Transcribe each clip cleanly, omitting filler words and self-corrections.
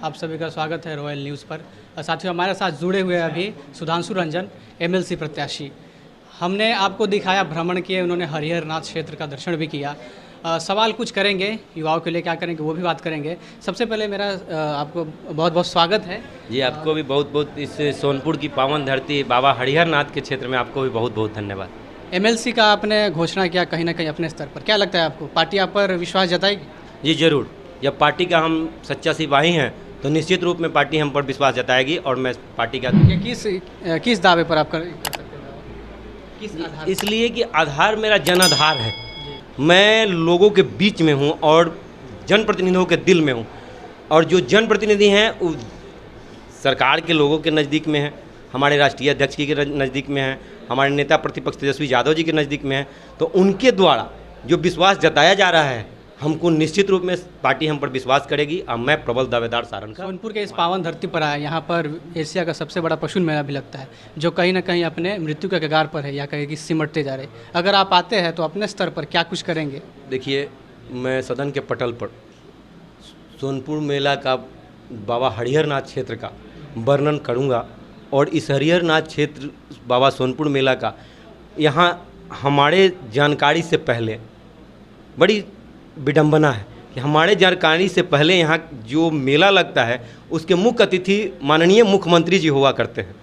आप सभी का स्वागत है रॉयल न्यूज़ पर। साथियों, हमारे साथ जुड़े हुए अभी सुधांशु रंजन, एमएलसी प्रत्याशी। हमने आपको दिखाया, भ्रमण किए, उन्होंने हरिहर नाथ क्षेत्र का दर्शन भी किया। सवाल कुछ करेंगे, युवाओं के लिए क्या करेंगे वो भी बात करेंगे। सबसे पहले मेरा आपको बहुत बहुत स्वागत है। जी, आपको भी बहुत बहुत इस सोनपुर की पावन धरती बाबा हरिहर नाथ के क्षेत्र में आपको भी बहुत बहुत धन्यवाद। एमएलसी का आपने घोषणा किया कहीं ना कहीं अपने स्तर पर, क्या लगता है आपको, पार्टी आप पर विश्वास जताएगी? जी ज़रूर, जब पार्टी का हम सच्चा सिपाही हैं तो निश्चित रूप में पार्टी हम पर विश्वास जताएगी और मैं पार्टी का ये किस दावे पर आप कर सकते हैं? किस आधार? इसलिए कि आधार मेरा जन आधार है। जी। मैं लोगों के बीच में हूँ और जनप्रतिनिधियों के दिल में हूँ, और जो जनप्रतिनिधि हैं वो सरकार के लोगों के नज़दीक में हैं, हमारे राष्ट्रीय अध्यक्ष जी के नज़दीक में हैं, हमारे नेता प्रतिपक्ष तेजस्वी यादव जी के नज़दीक में हैं। तो उनके द्वारा जो विश्वास जताया जा रहा है, हमको निश्चित रूप में पार्टी हम पर विश्वास करेगी और मैं प्रबल दावेदार सारण का। सोनपुर के इस पावन धरती पर आया, यहाँ पर एशिया का सबसे बड़ा पशु मेला भी लगता है, जो कहीं ना कहीं अपने मृत्यु के कगार पर है या कहीं कि सिमटते जा रहे। अगर आप आते हैं तो अपने स्तर पर क्या कुछ करेंगे? देखिए, मैं सदन के पटल पर सोनपुर मेला का, बाबा हरिहर नाथ क्षेत्र का वर्णन करूँगा। और इस हरिहर नाथ क्षेत्र बाबा सोनपुर मेला का, यहाँ हमारे जानकारी से पहले बड़ी विडंबना है कि हमारे जानकारी से पहले यहाँ जो मेला लगता है उसके मुख्य अतिथि माननीय मुख्यमंत्री जी हुआ करते हैं।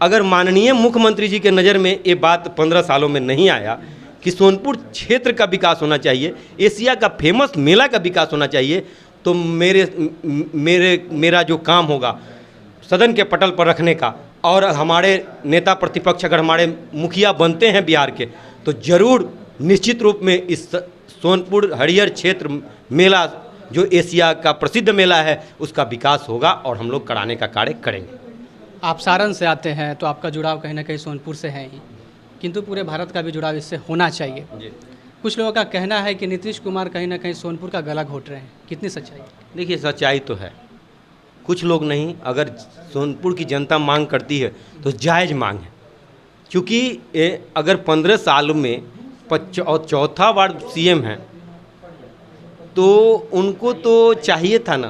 अगर माननीय मुख्यमंत्री जी के नज़र में ये बात 15 सालों में नहीं आया कि सोनपुर क्षेत्र का विकास होना चाहिए, एशिया का फेमस मेला का विकास होना चाहिए, तो मेरा जो काम होगा सदन के पटल पर रखने का, और हमारे नेता प्रतिपक्ष अगर हमारे मुखिया बनते हैं बिहार के, तो ज़रूर निश्चित रूप में इस सोनपुर हरिहर क्षेत्र मेला जो एशिया का प्रसिद्ध मेला है उसका विकास होगा और हम लोग कराने का कार्य करेंगे। आप सारण से आते हैं तो आपका जुड़ाव कहीं ना कहीं सोनपुर से है ही, किंतु पूरे भारत का भी जुड़ाव इससे होना चाहिए। जी। कुछ लोगों का कहना है कि नीतीश कुमार कहीं ना कहीं सोनपुर का गला घोट रहे हैं, कितनी सच्चाई? देखिए, सच्चाई तो है, कुछ लोग नहीं, अगर सोनपुर की जनता मांग करती है तो जायज़ मांग है। क्योंकि अगर 15 साल में चौथा बार सीएम है तो उनको तो चाहिए था ना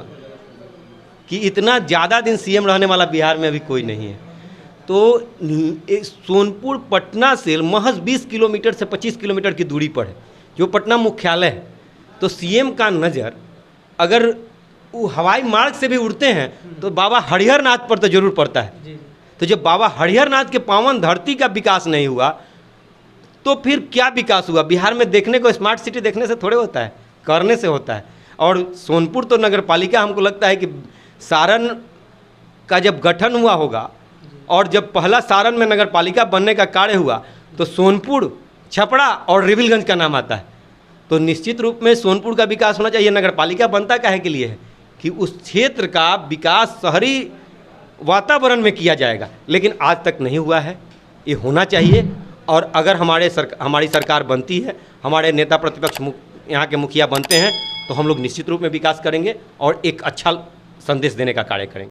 कि इतना ज़्यादा दिन सीएम रहने वाला बिहार में अभी कोई नहीं है। तो सोनपुर पटना से महज 20 किलोमीटर से 25 किलोमीटर की दूरी पर है, जो पटना मुख्यालय है। तो सीएम का नज़र अगर वो हवाई मार्ग से भी उड़ते हैं तो बाबा हरिहर नाथ पर तो जरूर पड़ता है। तो जब बाबा हरिहर नाथ के पावन धरती का विकास नहीं हुआ तो फिर क्या विकास हुआ? बिहार में देखने को स्मार्ट सिटी देखने से थोड़े होता है, करने से होता है। और सोनपुर तो नगर पालिका, हमको लगता है कि सारण का जब गठन हुआ होगा और जब पहला सारण में नगर पालिका बनने का कार्य हुआ तो सोनपुर, छपरा और रिविलगंज का नाम आता है। तो निश्चित रूप में सोनपुर का विकास होना चाहिए। नगर पालिका बनता काहे के लिए है कि उस क्षेत्र का विकास शहरी वातावरण में किया जाएगा, लेकिन आज तक नहीं हुआ है। ये होना चाहिए। और अगर हमारी सरकार बनती है, हमारे नेता प्रतिपक्ष यहाँ के मुखिया बनते हैं, तो हम लोग निश्चित रूप में विकास करेंगे और एक अच्छा संदेश देने का कार्य करेंगे।